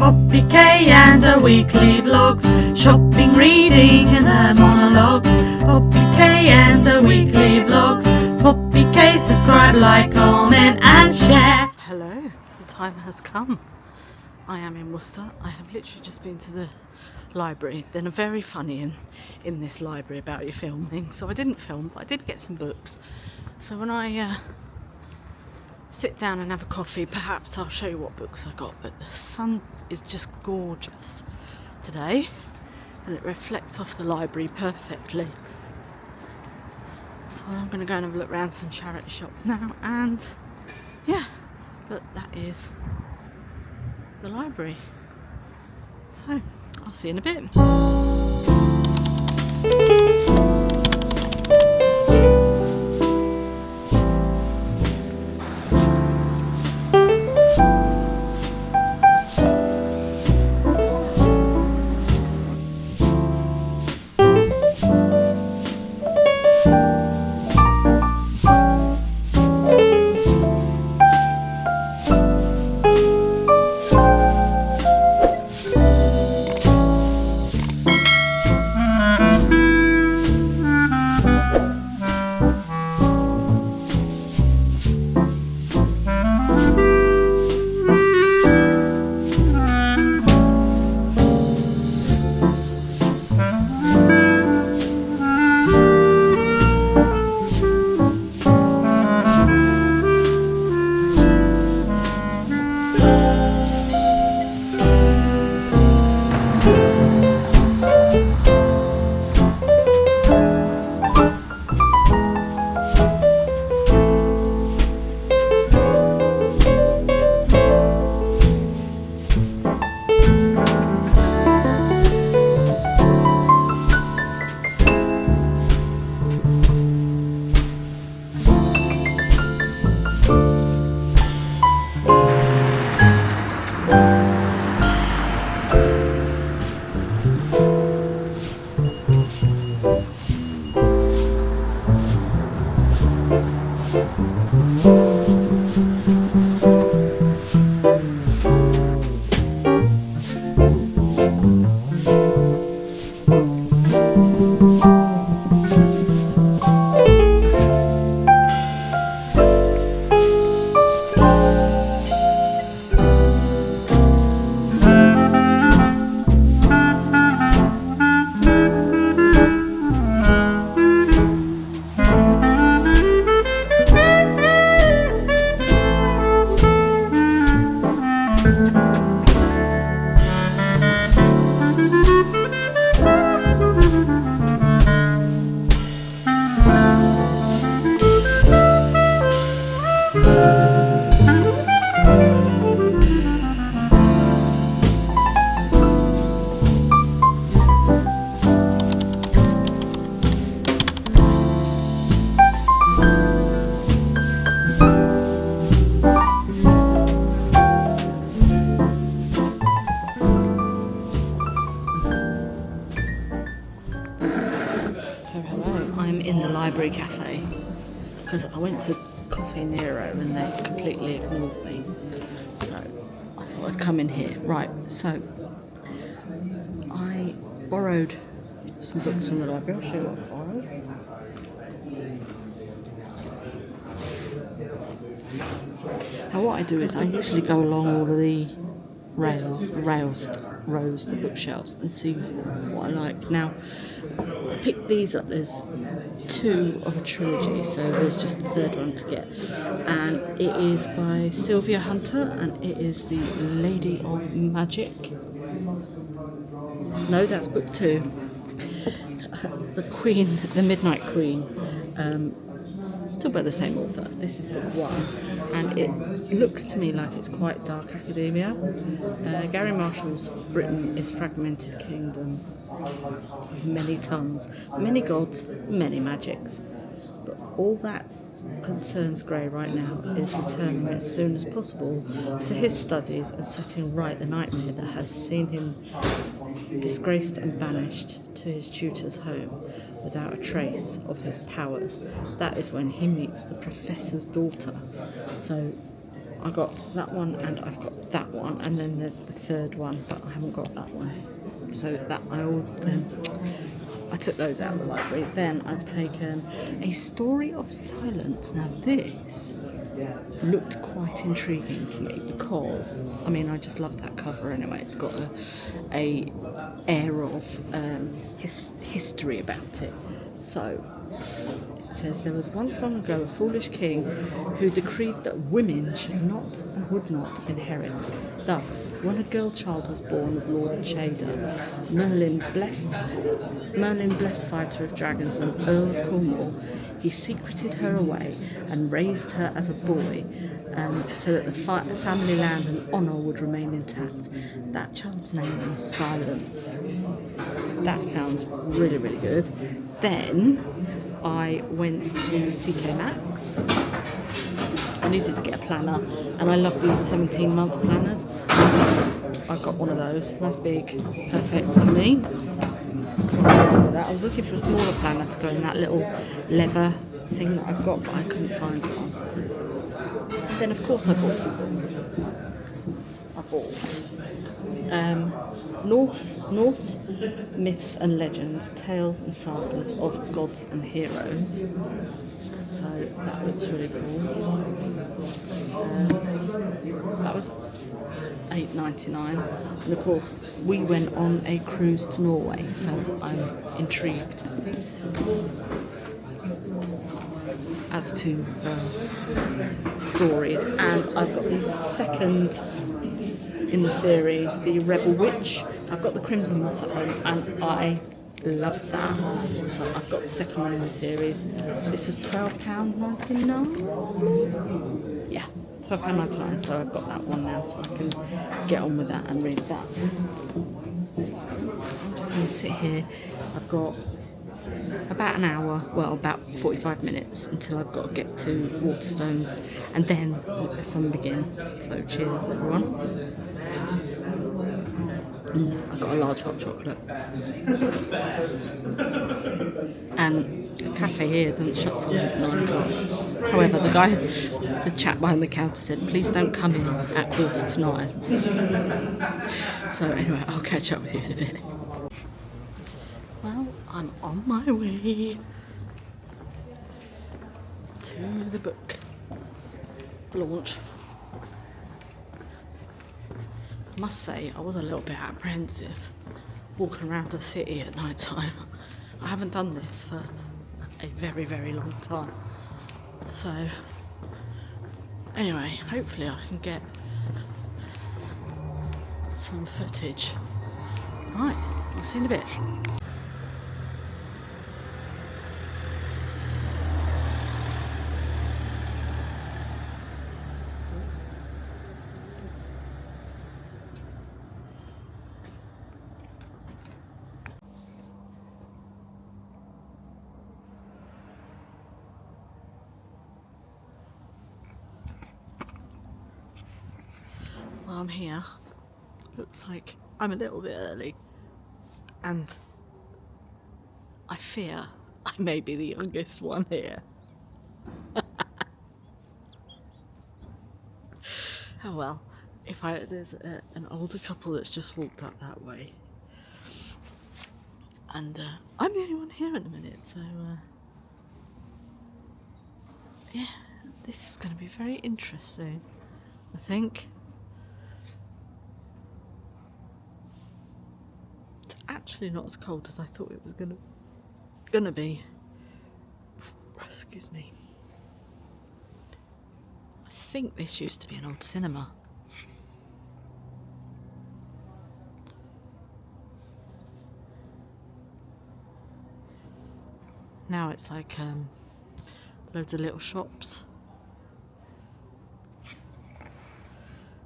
Poppy K and her weekly vlogs, shopping, reading and her monologues. Poppy K and her weekly vlogs. Poppy K, subscribe, like, comment and share. Hello, the time has come. I am in Worcester. I have literally just been to the library. They're very funny in this library about your filming. So I didn't film, but I did get some books. So when I sit down and have a coffee, perhaps I'll show you what books I got. But the sun is just gorgeous today and it reflects off the library perfectly. So I'm going to go and have a look around some charity shops now, and yeah, but that is the library. So I'll see you in a bit. Library cafe, because I went to Coffee Nero and they completely ignored me, so I thought I'd come in here. Right, so I borrowed some books from the library. I'll show you what I borrowed. Now what I do is I usually go along all of the rows, the bookshelves, and see what I like. Now I picked these up. There's two of a trilogy, so there's just the third one to get, and it is by Sylvia Hunter, and it is The Lady of Magic. No, that's book 2. The Queen, the Midnight Queen, still by the same author. This is book 1, and it looks to me like it's quite dark academia. Gary Marshall's Britain is fragmented kingdom, many tongues, many gods, many magics. But all that concerns Gray right now is returning as soon as possible to his studies and setting right the nightmare that has seen him disgraced and banished to his tutor's home without a trace of his powers. That is when he meets the professor's daughter. So I got that one and I've got that one, and then there's the third one, but I haven't got that one. So that I took those out of the library. Then I've taken A Story of Silence. Now this looked quite intriguing to me because, I mean, I just love that cover anyway. It's got a air of history about it. So it says, there was once long ago a foolish king who decreed that women should not and would not inherit. Thus, when a girl child was born of Lord Cheddar, Merlin, blessed fighter of dragons and Earl of Cornwall, he secreted her away and raised her as a boy, so that the family land and honour would remain intact. That child's name was Silence. That sounds really, really good. Then I went to TK Maxx. I needed to get a planner, and I love these 17-month planners. I got one of those, nice big, perfect for me. That. I was looking for a smaller planner to go in that little leather thing that I've got, but I couldn't find one. And then of course I bought Norse Myths and Legends, Tales and Sagas of Gods and Heroes. So that looks really cool. That was £8.99, and of course we went on a cruise to Norway, so I'm intrigued as to stories. And I've got the second in the series, the Rebel Witch. I've got the Crimson Moth at home and I love that, so I've got the second one in the series. This was £12.99. Yeah, £12.99, so I've got that one now, so I can get on with that and read that. I'm just going to sit here. I've got about an hour, well, about 45 minutes until I've got to get to Waterstones, and then let the fun begin. So cheers everyone. I've got a large hot chocolate. And the cafe here doesn't shut till 9 o'clock. However, the chap behind the counter said, please don't come in at 9:15. So anyway, I'll catch up with you in a bit. Well, I'm on my way to the book launch. I must say, I was a little bit apprehensive walking around the city at night time. I haven't done this for a very, very long time. So, anyway, hopefully I can get some footage. Right, I'll see you in a bit. Well, I'm here. Looks like I'm a little bit early, and I fear I may be the youngest one here. Oh well, there's an older couple that's just walked up that way, and I'm the only one here at the minute, so yeah, this is going to be very interesting, I think. It's actually not as cold as I thought it was gonna be. Excuse me. I think this used to be an old cinema. Now it's like loads of little shops.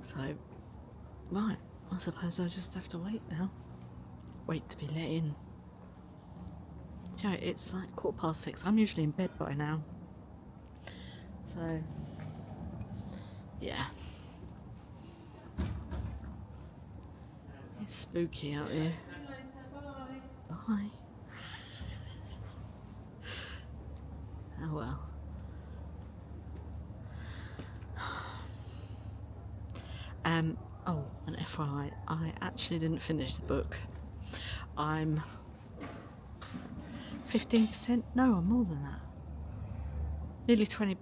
So, right, I suppose I just have to wait now. Wait to be let in. You know, it's like 6:15. I'm usually in bed by now. So, yeah. It's spooky out here. Bye. Oh well. FYI, I actually didn't finish the book. I'm 15%, no, I'm more than that. Nearly 25%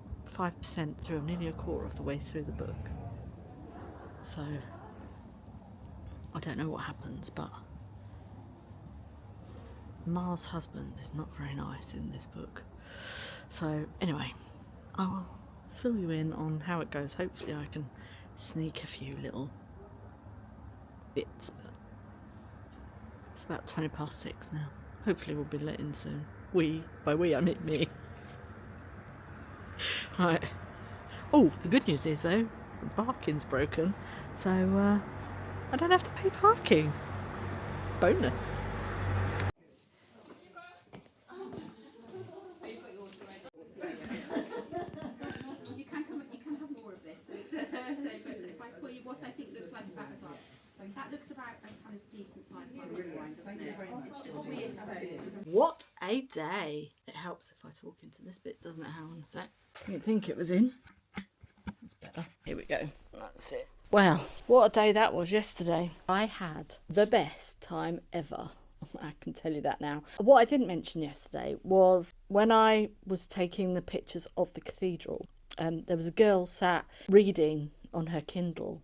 through, I'm nearly a quarter of the way through the book. So, I don't know what happens, but Ma's husband is not very nice in this book. So, anyway, I will fill you in on how it goes. Hopefully I can sneak a few little bits, but it's about 6:20 now. Hopefully we'll be let in soon. By we I mean me. Right. Oh, the good news is though, the parking's broken, so I don't have to pay parking. Bonus. You can have more of this. So if I call you what I think looks like about a glass, that looks about a kind of decent sized glass of wine, doesn't it? It's just weird how it is. What a day! It helps if I talk into this bit, doesn't it? Hang on a sec. I didn't think it was in. That's better. Here we go. That's it. Well, what a day that was yesterday. I had the best time ever. I can tell you that now. What I didn't mention yesterday was when I was taking the pictures of the cathedral, there was a girl sat reading on her Kindle.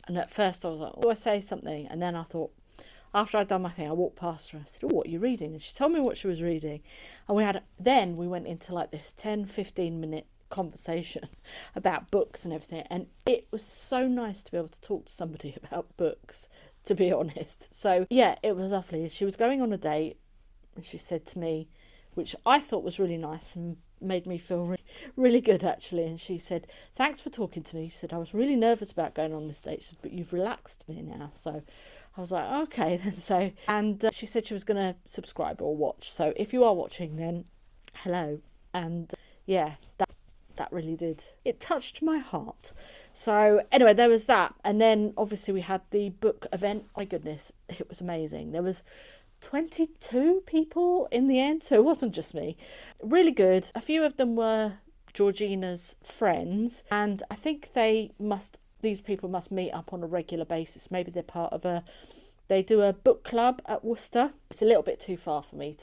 And at first I was like, oh, I say something. And then I thought, after I'd done my thing, I walked past her and I said, oh, what are you reading? And she told me what she was reading. And we went into like this 10-15 minute conversation about books and everything. And it was so nice to be able to talk to somebody about books, to be honest. So yeah, it was lovely. She was going on a date and she said to me, which I thought was really nice and made me feel really good actually. And she said, thanks for talking to me. She said, I was really nervous about going on this date. She said, but you've relaxed me now. So I was like, okay then. And she said she was going to subscribe or watch. So if you are watching, then hello. And yeah, that really did. It touched my heart. So anyway, there was that. And then obviously we had the book event. My goodness, it was amazing. There was 22 people in the end, so it wasn't just me. Really good. A few of them were Georgina's friends, and I think these people must meet up on a regular basis. Maybe they're part of they do a book club at Worcester. It's a little bit too far for me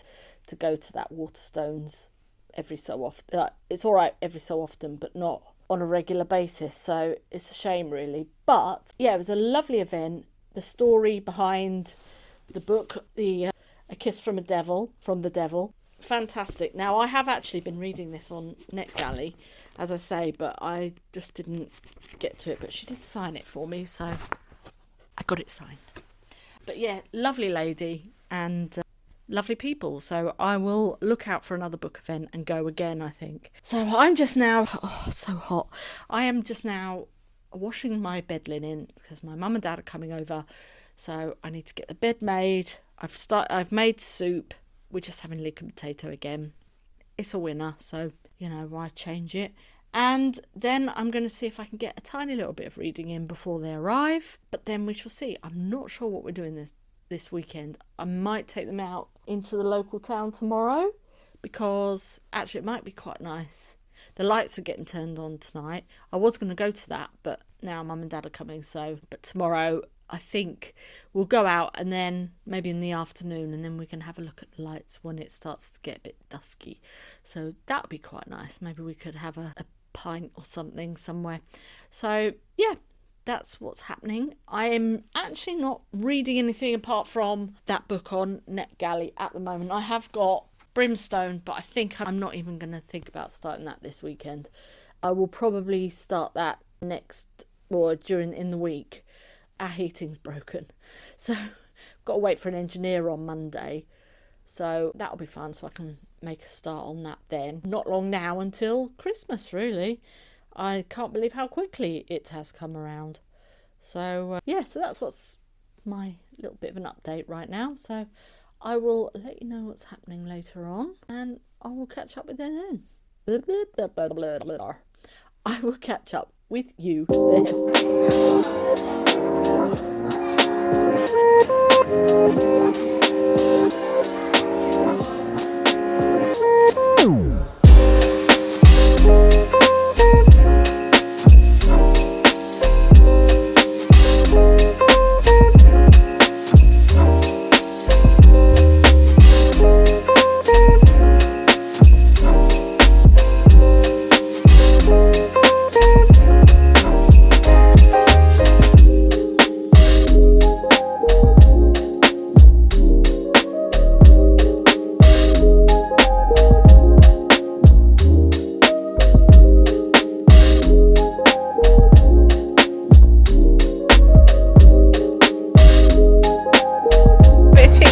to go to that Waterstones every so often. It's all right every so often, but not on a regular basis, so it's a shame really. But yeah, it was a lovely event. The story behind the book, A Kiss from the Devil, fantastic. Now I have actually been reading this on NetGalley, as I say, but I just didn't get to it. But she did sign it for me, so I got it signed. But yeah, lovely lady and lovely people. So I will look out for another book event and go again, I think. So I'm just now, so hot. I am just now washing my bed linen because my mum and dad are coming over. So I need to get the bed made. I've made soup. We're just having leek and potato again. It's a winner, so, why change it? And then I'm going to see if I can get a tiny little bit of reading in before they arrive. But then we shall see. I'm not sure what we're doing this weekend. I might take them out into the local town tomorrow because actually it might be quite nice. The lights are getting turned on tonight. I was going to go to that, but now mum and dad are coming. But tomorrow I think we'll go out and then maybe in the afternoon and then we can have a look at the lights when it starts to get a bit dusky. So that would be quite nice. Maybe we could have a pint or something somewhere. So yeah, that's what's happening. I am actually not reading anything apart from that book on NetGalley at the moment. I have got Brimstone, but I think I'm not even going to think about starting that this weekend. I will probably start that in the week. Our heating's broken, so got to wait for an engineer on Monday, so that'll be fun, so I can make a start on that then. Not long now until Christmas, really. I can't believe how quickly it has come around. So so that's what's my little bit of an update right now. So I will let you know what's happening later on, and I will catch up with you then. I will catch up with you then.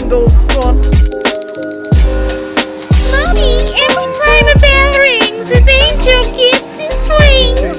jingle. Go on. Mommy, every time a bell rings, an angel gets its wings.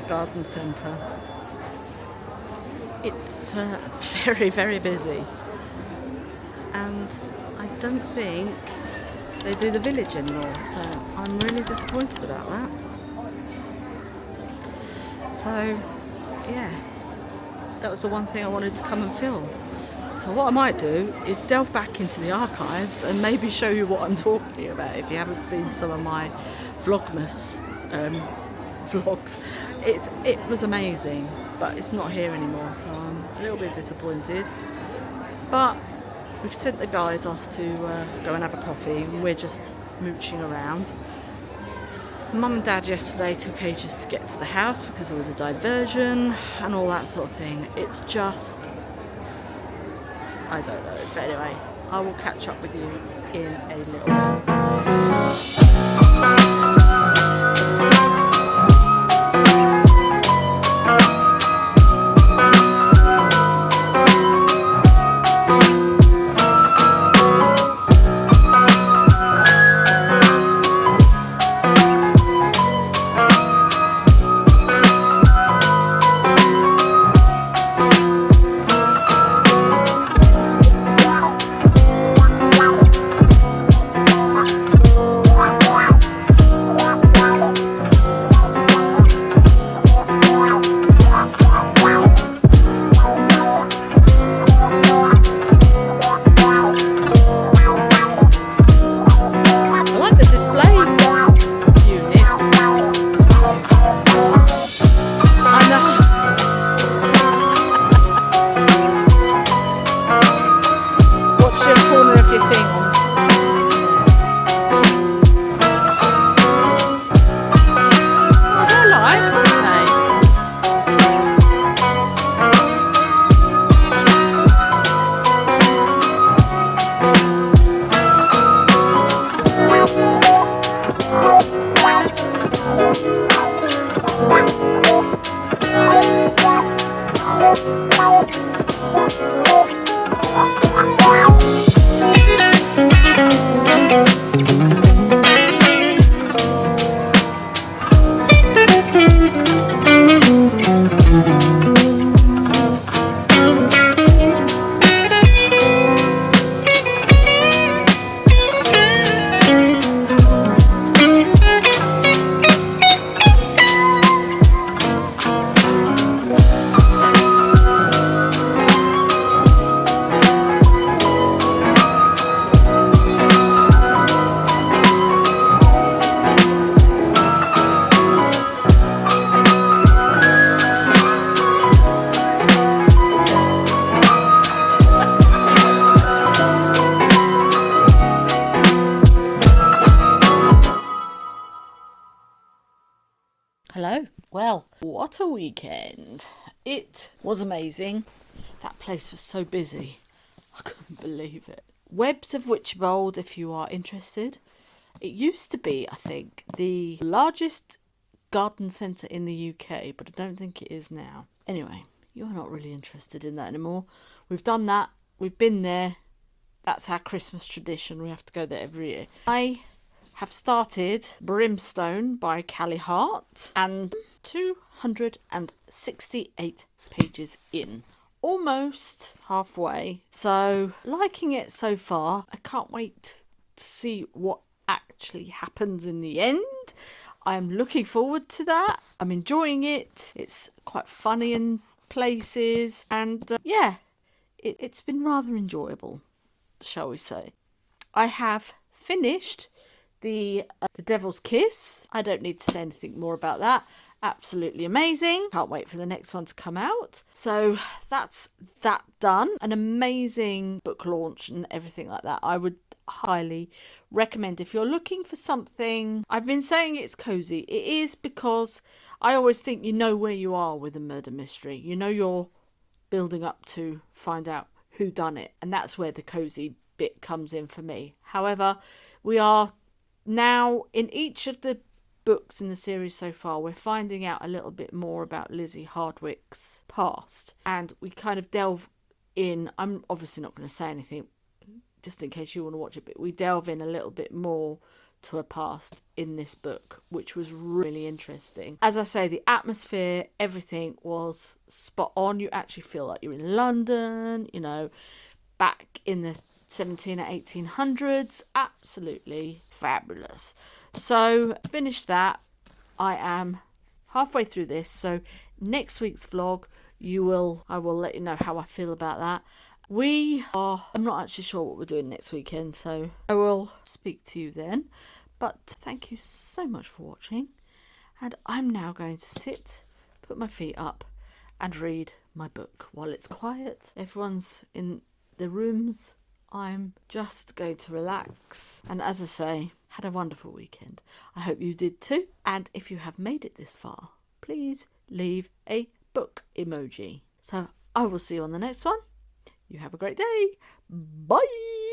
Garden centre. It's very, very busy, and I don't think they do the village anymore, so I'm really disappointed about that. So yeah, that was the one thing I wanted to come and film. So what I might do is delve back into the archives and maybe show you what I'm talking about if you haven't seen some of my Vlogmas vlogs. It was amazing, but it's not here anymore, so I'm a little bit disappointed. But we've sent the guys off to go and have a coffee, and we're just mooching around. Mum and Dad yesterday took ages to get to the house because there was a diversion and all that sort of thing. It's just, I don't know. But anyway, I will catch up with you in a little bit. Hello. Well, what a weekend. It was amazing. that place was so busy. I couldn't believe it. Webb's of Wychbold, if you are interested. It used to be, I think, the largest garden centre in the UK, but I don't think it is now. Anyway, you're not really interested in that anymore. We've done that. We've been there. That's our Christmas tradition. We have to go there every year. I have started Brimstone by Callie Hart and 268 pages in. Almost halfway. So, liking it so far. I can't wait to see what actually happens in the end. I'm looking forward to that. I'm enjoying it. It's quite funny in places. And it's been rather enjoyable, shall we say. I have finished the Devil's Kiss. I don't need to say anything more about that. Absolutely amazing. Can't wait for the next one to come out. So that's that done. An amazing book launch and everything like that. I would highly recommend if you're looking for something. I've been saying it's cozy. It is because I always think you know where you are with a murder mystery. You know you're building up to find out who done it, and that's where the cozy bit comes in for me. However, we are now in each of the books in the series so far, we're finding out a little bit more about Lizzie Hardwick's past, and we kind of delve in. I'm obviously not going to say anything just in case you want to watch it, but we delve in a little bit more to her past in this book, which was really interesting. As I say, the atmosphere, everything was spot on. You actually feel like you're in London, you know, back in the 17 or 1800s. Absolutely fabulous. So finished that. I am halfway through this, so next week's vlog I will let you know how I feel about that. I'm not actually sure what we're doing next weekend, so I will speak to you then. But thank you so much for watching, and I'm now going to sit, put my feet up and read my book while it's quiet. Everyone's in the rooms. I'm just going to relax, and as I say, had a wonderful weekend. I hope you did too. And if you have made it this far, please leave a book emoji. So I will see you on the next one. You have a great day. Bye.